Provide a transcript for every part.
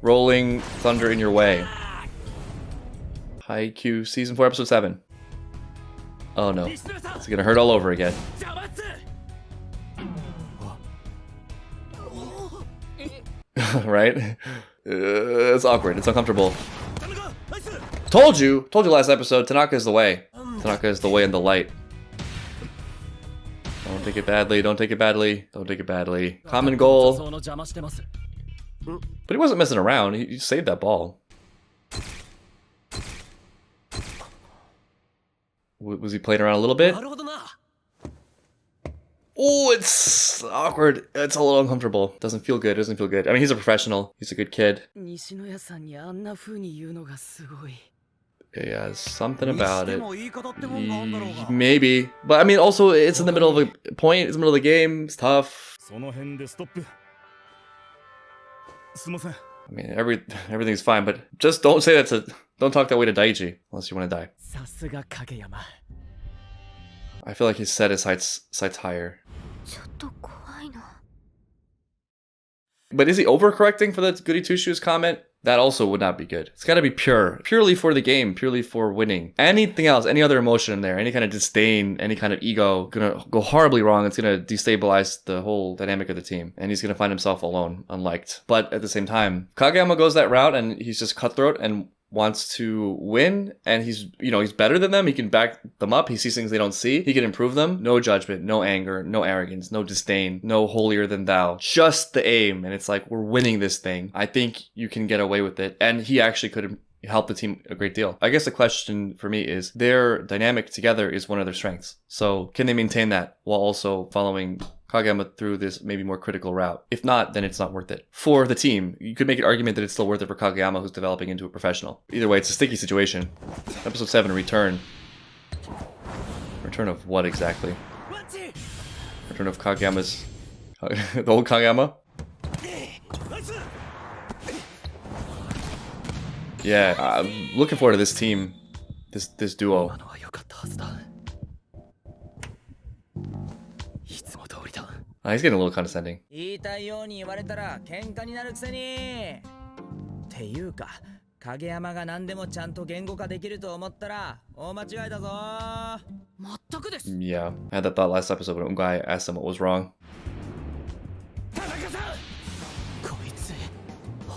rolling thunder in your way. Haikyuu season 4 episode 7. Oh no, it's gonna hurt all over again. Right? It's awkward, it's uncomfortable. Told you last episode, Tanaka is the way. Tanaka is the way and the light. Don't take it badly, don't take it badly, don't take it badly. Common goal. But he wasn't messing around, he saved that ball. Was he playing around a little bit? Oh, it's awkward. It's a little uncomfortable. Doesn't feel good, doesn't feel good. I mean, he's a professional. He's a good kid. Yeah, something about it. Maybe. But I mean, also, it's in the middle of a point. It's in the middle of the game. It's tough. I mean, everything's fine, but just don't say that to... Don't talk that way to Daichi, unless you want to die. I feel like he set his sights higher. But is he overcorrecting for the Goody Two Shoes comment? That also would not be good. It's gotta be pure. Purely for the game, purely for winning. Anything else, any other emotion in there, any kind of disdain, any kind of ego, gonna go horribly wrong. It's gonna destabilize the whole dynamic of the team. And he's gonna find himself alone, unliked. But at the same time, Kageyama goes that route and he's just cutthroat and wants to win, and he's better than them. He can back them up. He sees things they don't see. He can improve them. No judgment, no anger, no arrogance, no disdain, no holier than thou. Just the aim, and it's like, we're winning this thing. I think you can get away with it, and he actually could help the team a great deal. I guess the question for me is, their dynamic together is one of their strengths. So can they maintain that while also following Kageyama through this maybe more critical route? If not, then it's not worth it. For the team, you could make an argument that it's still worth it for Kageyama, who's developing into a professional. Either way, it's a sticky situation. Episode 7, return. Return of what exactly? Return of Kageyama's... the old Kageyama? Yeah, I'm looking forward to this team. This duo. He's getting a little condescending. Yeah, I had that thought last episode when Ungai asked him what was wrong.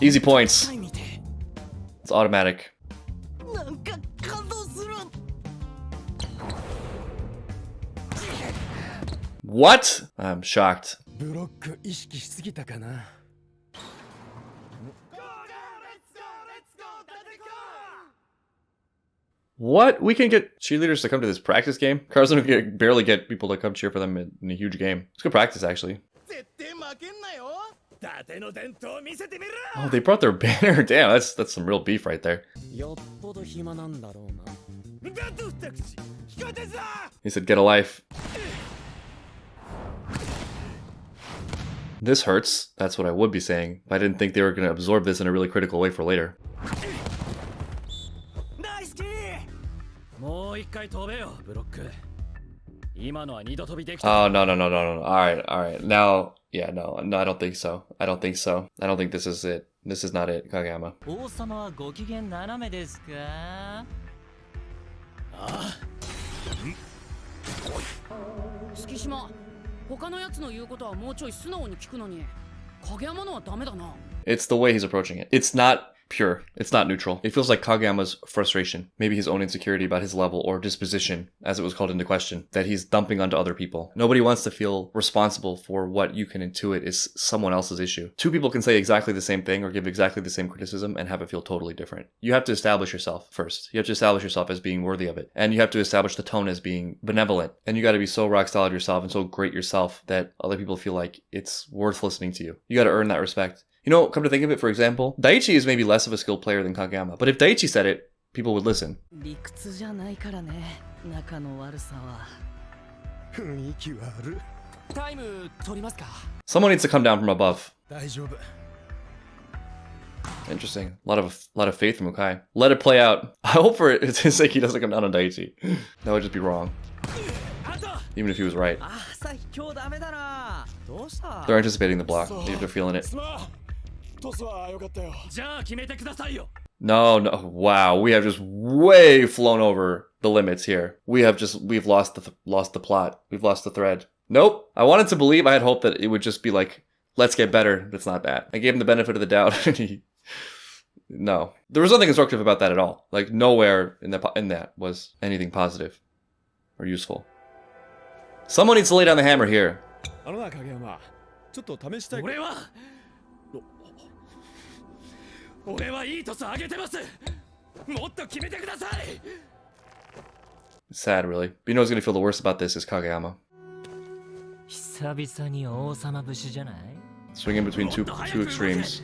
Easy points. It's automatic. What? I'm shocked. What? We can get cheerleaders to come to this practice game? Carson can barely get people to come cheer for them in a huge game. It's good practice, actually. Oh, they brought their banner. Damn, that's some real beef right there. He said, get a life. This hurts. That's what I would be saying. I didn't think they were going to absorb this in a really critical way for later. Oh, no. Alright. Now, yeah, no, I don't think so. I don't think this is it. This is not it, Kageyama. It's the way he's approaching it. It's not pure. It's not neutral. It feels like Kageyama's frustration, maybe his own insecurity about his level or disposition, as it was called into question, that he's dumping onto other people. Nobody wants to feel responsible for what you can intuit is someone else's issue. Two people can say exactly the same thing or give exactly the same criticism and have it feel totally different. You have to establish yourself first. You have to establish yourself as being worthy of it. And you have to establish the tone as being benevolent. And you got to be so rock solid yourself and so great yourself that other people feel like it's worth listening to you. You got to earn that respect. You know, come to think of it, for example, Daichi is maybe less of a skilled player than Kageyama, but if Daichi said it, people would listen. Someone needs to come down from above. Interesting. A lot of faith from Ukai. Let it play out. I hope for it's his sake he doesn't come down on Daichi. That would just be wrong. Even if he was right. They're anticipating the block. They're feeling it. No, no. Wow, we have just way flown over the limits here. We've lost the plot. We've lost the thread. Nope. I wanted to believe, I had hoped that it would just be like, let's get better. That's not that. I gave him the benefit of the doubt. No. There was nothing constructive about that at all. Like, nowhere in that was anything positive or useful. Someone needs to lay down the hammer here. It's sad, really. But you know who's gonna feel the worst about this is Kageyama. Swinging between two extremes.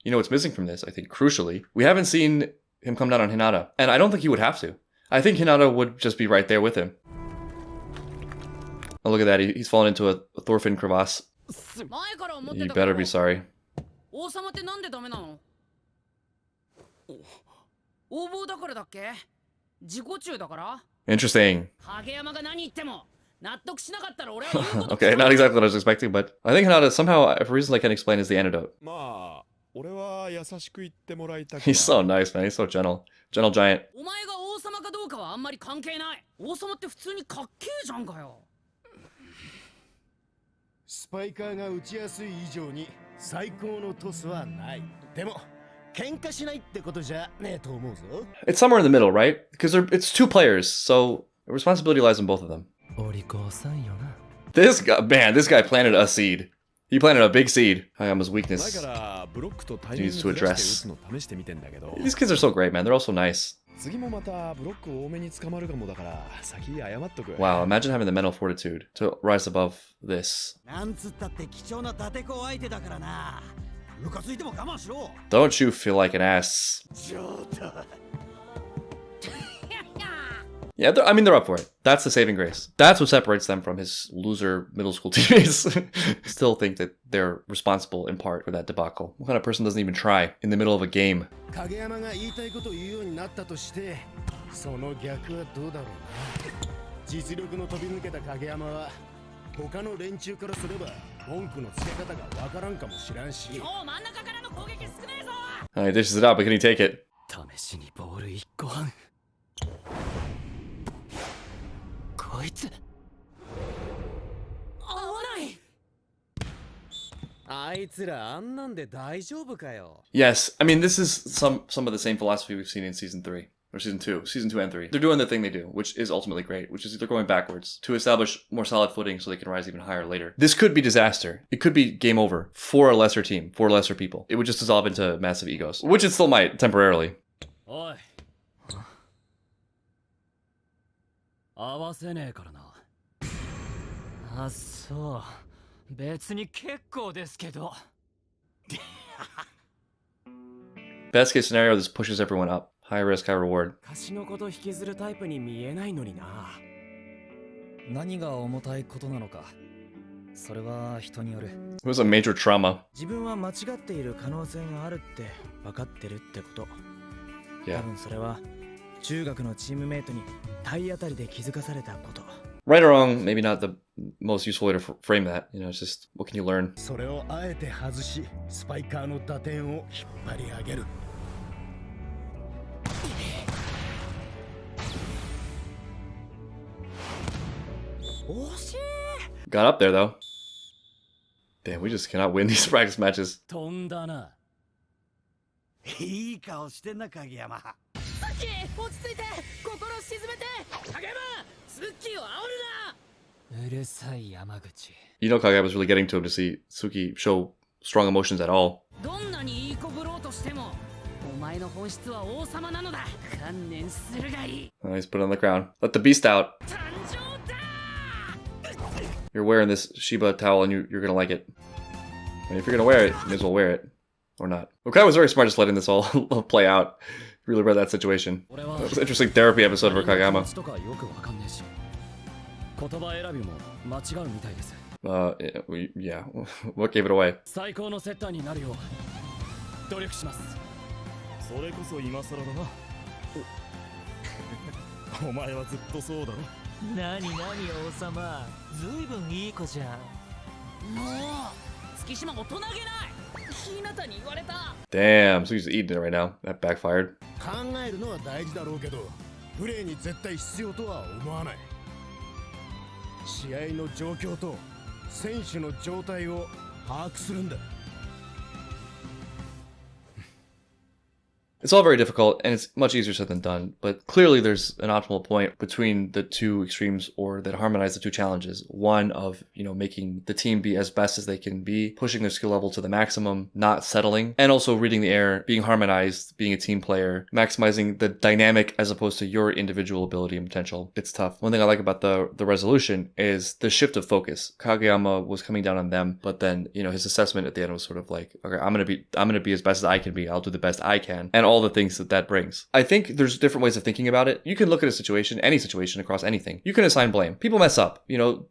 You know what's missing from this, I think, crucially? We haven't seen him come down on Hinata. And I don't think he would have to. I think Hinata would just be right there with him. Oh, look at that. He's fallen into a Thorfinn crevasse. You better be sorry. Interesting. Okay, not exactly what I was expecting, but I think Hinata somehow, for reasons I can't explain, is the antidote. He's so nice, man. He's so gentle. Gentle giant. It's somewhere in the middle, right? Because it's two players, so the responsibility lies on both of them. This guy planted a seed. He planted a big seed. Hayama's weakness he needs to address. These kids are so great, man. They're all so nice. Wow, imagine having the mental fortitude to rise above this. Don't you feel like an ass? Yeah, I mean, they're up for it. That's the saving grace. That's what separates them from his loser middle school teammates. Still think that they're responsible in part for that debacle. What kind of person doesn't even try in the middle of a game? He dishes it out, but can he take it? Yes, I mean, this is some of the same philosophy we've seen in season 3 or season 2 and 3. They're doing the thing they do, which is ultimately great, which is they're going backwards to establish more solid footing so they can rise even higher later. This could be disaster. It could be game over for a lesser team, for lesser people. It would just dissolve into massive egos, which it still might temporarily. Oi. Best case scenario, this pushes everyone up. High risk, high reward. It was a major trauma. Yeah. Right or wrong, maybe not the most useful way to frame that. You know, it's just, what can you learn? Got up there, though. Damn, we just cannot win these practice matches. You know Kageyama's really getting to him to see Suki show strong emotions at all. He's put it on the ground. Let the beast out. You're wearing this Shiba towel and you're gonna like it. And if you're gonna wear it, you may as well wear it. Or not. Okai was very smart just letting this all play out. Really read that situation. That was an interesting therapy episode for Kageyama. Yeah. What gave it away? なになに王様、ずいぶんいい子じゃん。もう月島大人げない。ひなたに言われた。 Damn, so he's eating it right now. That backfired. 考えるのは大事だろうけど、プレーに絶対必要とは思わない。試合の状況と選手の状態を把握するんだ。It's all very difficult, and it's much easier said than done, but clearly there's an optimal point between the two extremes, or that harmonize the two challenges. One of, making the team be as best as they can be, pushing their skill level to the maximum, not settling, and also reading the air, being harmonized, being a team player, maximizing the dynamic as opposed to your individual ability and potential. It's tough. One thing I like about the resolution is the shift of focus. Kageyama was coming down on them, but then, his assessment at the end was sort of like, okay, I'm gonna be as best as I can be. I'll do the best I can. And all the things that brings. I think there's different ways of thinking about it. You can look at a situation, any situation across anything. You can assign blame. People mess up.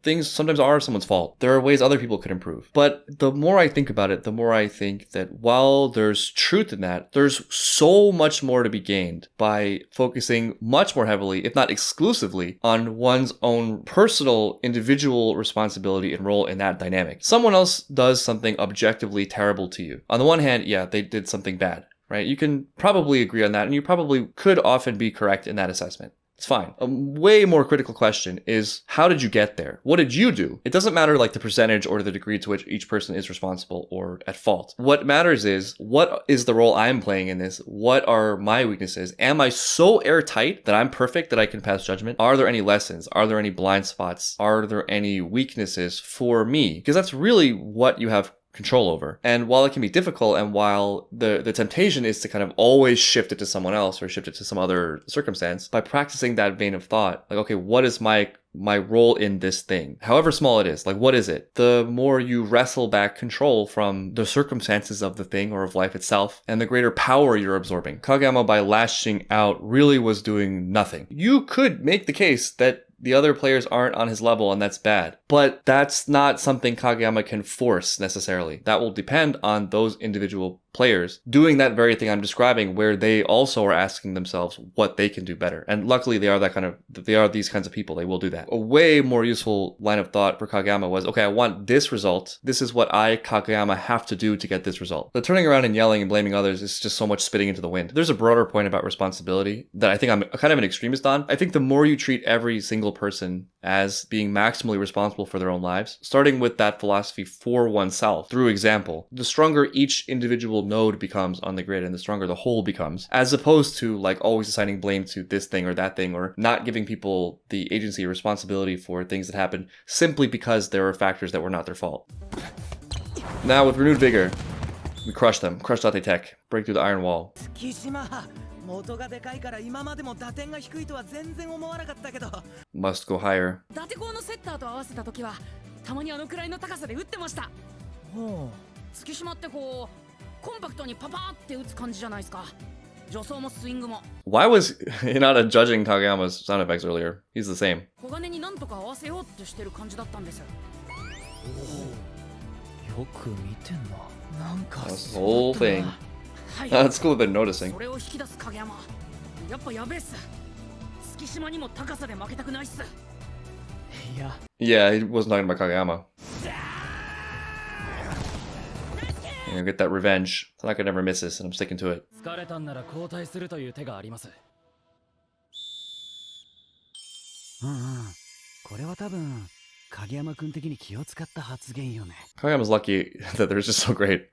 Things sometimes are someone's fault. There are ways other people could improve. But the more I think about it, the more I think that while there's truth in that, there's so much more to be gained by focusing much more heavily, if not exclusively, on one's own personal, individual responsibility and role in that dynamic. Someone else does something objectively terrible to you. On the one hand, yeah, they did something bad. Right? You can probably agree on that, and you probably could often be correct in that assessment. It's fine. A way more critical question is, how did you get there? What did you do? It doesn't matter like the percentage or the degree to which each person is responsible or at fault. What matters is, what is the role I'm playing in this? What are my weaknesses? Am I so airtight that I'm perfect that I can pass judgment? Are there any lessons? Are there any blind spots? Are there any weaknesses for me? Because that's really what you have control over. And while it can be difficult, and while the temptation is to kind of always shift it to someone else or shift it to some other circumstance, by practicing that vein of thought, like, okay, what is my role in this thing? However small it is, like, what is it? The more you wrestle back control from the circumstances of the thing or of life itself, and the greater power you're absorbing. Kageyama, by lashing out, really was doing nothing. You could make the case that the other players aren't on his level, and that's bad. But that's not something Kageyama can force necessarily. That will depend on those individual players doing that very thing I'm describing, where they also are asking themselves what they can do better. And luckily they are these kinds of people. They will do that. A way more useful line of thought for Kageyama was, okay, I want this result. This is what I, Kageyama, have to do to get this result. The turning around and yelling and blaming others is just so much spitting into the wind. There's a broader point about responsibility that I think I'm kind of an extremist on. I think the more you treat every single person as being maximally responsible for their own lives, starting with that philosophy for oneself through example, the stronger each individual node becomes on the grid and the stronger the whole becomes, as opposed to like always assigning blame to this thing or that thing, or not giving people the agency or responsibility for things that happen simply because there are factors that were not their fault. Now with renewed vigor, we crush them, crush AT Tech, break through the iron wall. 元がでかいから今までも打点が低いとは全然思わなかったけど Must go higher. 打て校のセッターと合わせた時はたまにあのくらいの高さで打ってました。ほう月島ってこうコンパクトにパパーって打つ感じじゃないですか。助走もスイングも。 Why was he not judging Kageyama's sound effects earlier? He's the same. 小金になんとか合わせようってしてる感じだったんです。よく見てんな。なんか That's the whole thing. That's cool that they're noticing. それを引き出す影山。やっぱやべえっす。月島にも高さで負けたくないっす。いや。Yeah, he wasn't talking about Kageyama. You get that revenge. So I could never miss this, and I'm sticking to it. 疲れたんなら交代するという手があります。これは多分影山君的に気を使った発言よね。Kageyama's lucky that they're just so great.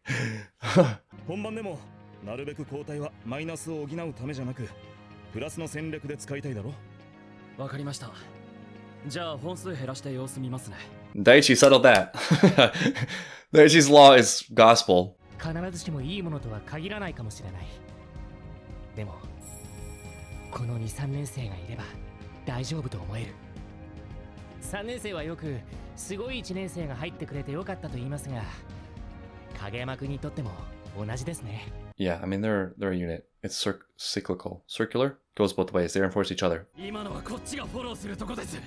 本番でもなるべく交代はマイナスを補うためじゃなくプラスの戦略で使いたいだろ。わかりました。じゃあ本数減らして様子見ますね。Daichi settled that. Daichi's law is gospel. 必ずしもいいものとは限らないかもしれない。でもこの2、3年生がいれば大丈夫と思える。3年生はよくすごい1年生が入ってくれてよかったと言いますが、影山君にとっても同じですね。Yeah, I mean they're a unit. It's cyclical. Circular goes both ways. They reinforce each other. 今のはこっちがフォローするとこです。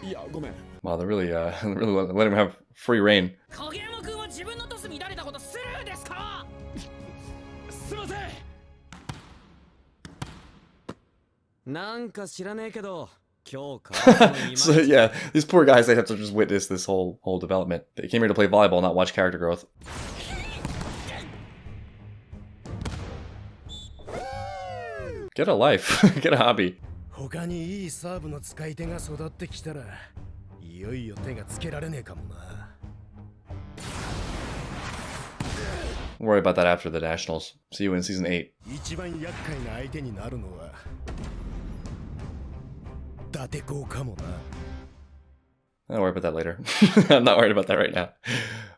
いや、ごめん。 Wow, they're really let him have free reign. 影山君は自分のトス乱れたことスルーですか？すいません。なんか知らねえけど、So yeah, these poor guys, they have to just witness this whole development. They came here to play volleyball, not watch character growth. Get a life. Get a hobby. 他にいいサーブの使い手が育ってきたらいよいよ手がつけられねえかもな。Don't worry about that after the Nationals. See you in season 8. 一番厄介な相手になるのは伊達公かもな。Don't worry about that later. I'm not worried about that right now.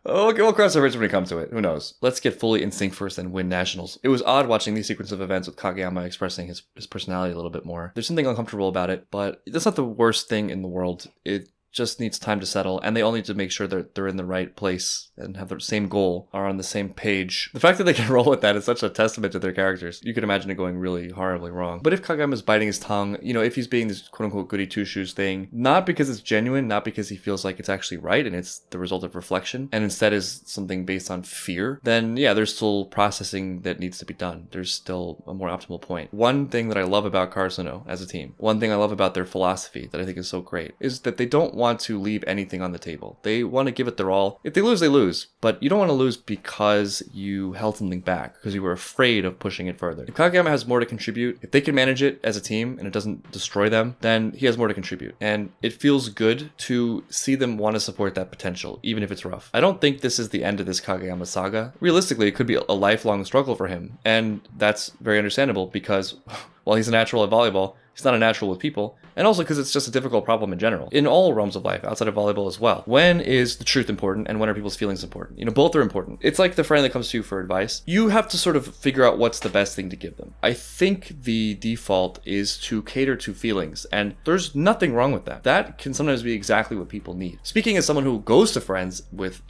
Okay, we'll cross the bridge when we come to it. Who knows? Let's get fully in sync first and win Nationals. It was odd watching these sequence of events with Kageyama expressing his personality a little bit more. There's something uncomfortable about it, but that's not the worst thing in the world. It just needs time to settle, and they all need to make sure that they're in the right place and have the same goal, are on the same page. The fact that they can roll with that is such a testament to their characters. You could imagine it going really horribly wrong. But if Kageyama's biting his tongue, you know, if he's being this quote-unquote goody two-shoes thing, not because it's genuine, not because he feels like it's actually right and it's the result of reflection, and instead is something based on fear, then yeah, there's still processing that needs to be done. There's still a more optimal point. One thing that I love about Karasuno as a team, one thing I love about their philosophy that I think is so great, is that they don't want to leave anything on the table. They want to give it their all. If they lose, they lose. But you don't want to lose because you held something back, because you were afraid of pushing it further. If Kageyama has more to contribute, if they can manage it as a team and it doesn't destroy them, then he has more to contribute. And it feels good to see them want to support that potential, even if it's rough. I don't think this is the end of this Kageyama saga. Realistically, it could be a lifelong struggle for him. And that's very understandable because while he's a natural at volleyball, he's not a natural with people, and also because it's just a difficult problem in general. In all realms of life, outside of volleyball as well. When is the truth important and when are people's feelings important? You know, both are important. It's like the friend that comes to you for advice. You have to sort of figure out what's the best thing to give them. I think the default is to cater to feelings, and there's nothing wrong with that. That can sometimes be exactly what people need. Speaking as someone who goes to friends with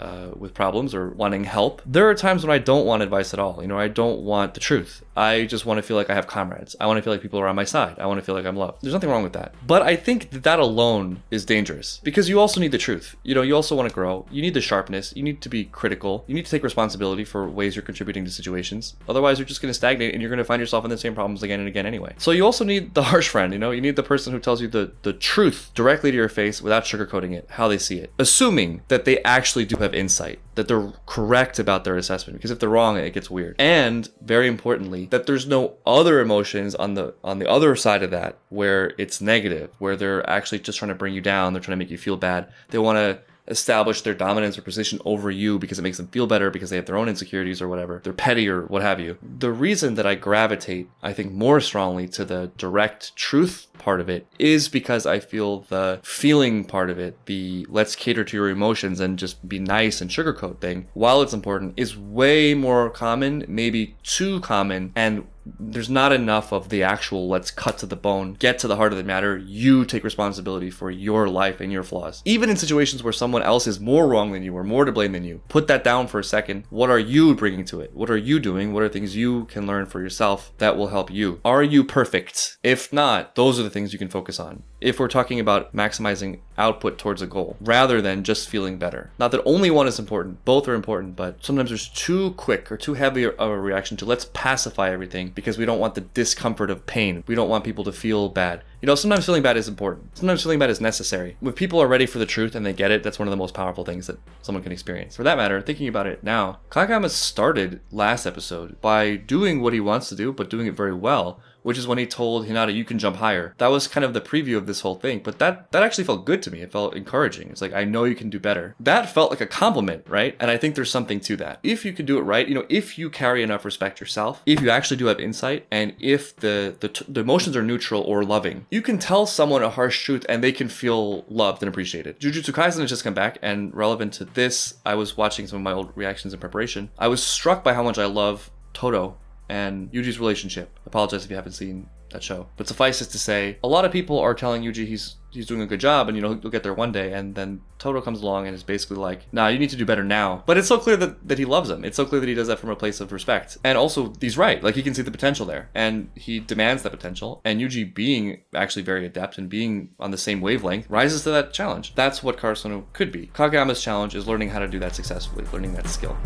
problems or wanting help, there are times when I don't want advice at all. You know, I don't want the truth. I just want to feel like I have comrades. I want to feel like people are on my side. I want to feel like I'm loved. There's nothing wrong with that. But I think that alone is dangerous because you also need the truth. You know, you also want to grow. You need the sharpness. You need to be critical. You need to take responsibility for ways you're contributing to situations. Otherwise, you're just going to stagnate and you're going to find yourself in the same problems again and again anyway. So you also need the harsh friend, you know? You need the person who tells you the truth directly to your face without sugarcoating it, how they see it. Assuming that they actually do have insight, that they're correct about their assessment, because if they're wrong, it gets weird. And very importantly, that there's no other emotions on the other side of that where it's negative, where they're actually just trying to bring you down, they're trying to make you feel bad. They want to establish their dominance or position over you because it makes them feel better, because they have their own insecurities or whatever. They're petty or what have you. The reason that I gravitate, I think, more strongly to the direct truth part of it is because I feel the feeling part of it, the let's cater to your emotions and just be nice and sugarcoat thing, while it's important, is way more common, maybe too common, and there's not enough of the actual let's cut to the bone, get to the heart of the matter, you take responsibility for your life and your flaws. Even in situations where someone else is more wrong than you or more to blame than you, put that down for a second. What are you bringing to it? What are you doing? What are things you can learn for yourself that will help you? Are you perfect? If not, those are the things you can focus on. If we're talking about maximizing output towards a goal, rather than just feeling better. Not that only one is important, both are important, but sometimes there's too quick or too heavy of a reaction to let's pacify everything because we don't want the discomfort of pain. We don't want people to feel bad. You know, sometimes feeling bad is important. Sometimes feeling bad is necessary. When people are ready for the truth and they get it, that's one of the most powerful things that someone can experience. For that matter, thinking about it now, Kageyama started last episode by doing what he wants to do, but doing it very well, which is when he told Hinata, you can jump higher. That was kind of the preview of this whole thing, but that actually felt good to me. It felt encouraging. It's like, I know you can do better. That felt like a compliment, right? And I think there's something to that. If you can do it right, you know, if you carry enough respect yourself, if you actually do have insight, and if the emotions are neutral or loving, you can tell someone a harsh truth and they can feel loved and appreciated. Jujutsu Kaisen has just come back, and relevant to this, I was watching some of my old reactions in preparation. I was struck by how much I love Todo and Yuji's relationship. I apologize if you haven't seen that show. But suffice it to say, a lot of people are telling Yuji he's doing a good job and, you know, he'll get there one day, and then Todo comes along and is basically like, nah, you need to do better now. But it's so clear that he loves him. It's so clear that he does that from a place of respect. And also, he's right. Like, he can see the potential there, and he demands that potential. And Yuji, being actually very adept and being on the same wavelength, rises to that challenge. That's what Karasuno could be. Kageyama's challenge is learning how to do that successfully, learning that skill.